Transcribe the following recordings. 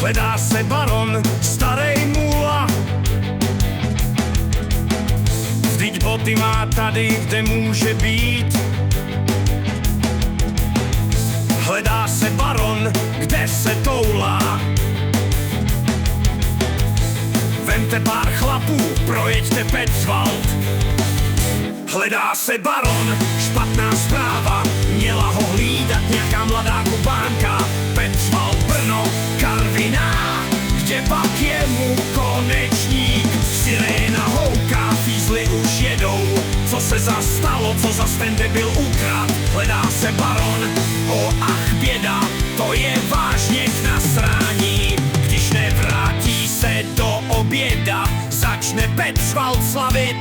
Hledá se baron, starej můla. Vždyť boty má tady, kde může být. Hledá se baron, kde se toulá. Vemte pár chlapů, projeďte Petzwald. Hledá se baron, špatná zpráva, měla ho hlídat nějaká mladá Kubánka. Petzwald, Brno, Karviná, kde pak je mu konečník? Siréna houká, fízly už jedou. Co se zastalo, co zas ten debil ukrad? Hledá se baron, ach běda, to je vážně k nasrání. Když nevrátí se do oběda, začne Petzwald slavit.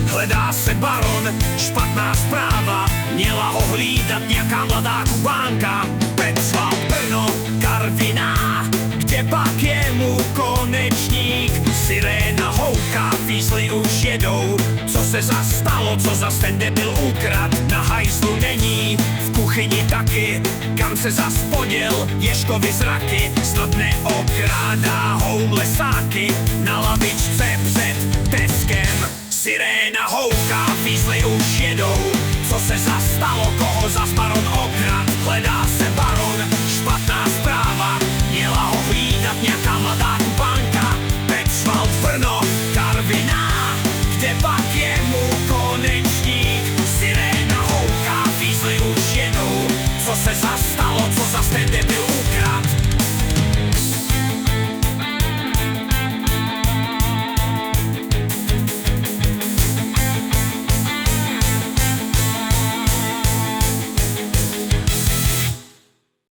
Hledá se baron, špatná zpráva, měla ho hlídat nějaká mladá Kubánka. Petzwald, Brno, Karviná, kde pak je mu konečník? Siréna houká, fízly už jedou. Co se zas stalo, co zas ten debil ukrad? Na hajzlu není, v kuchyni taky. Kam se zas poděl, Ježkovi zraky? Snad neokrádá homelessáky na lavičce před Teskem. Siréna houká, fízly už jedou. Co se zas stalo, koho zas baron okrad? Hledá se baron, špatná zpráva, měla ho hlídat nějaká mladá Kubánka. Petzwald, Brno, Karviná, kde pak je mu konečník? Siréna houká, fízly už jedou. Co se zas stalo, co zas ten debil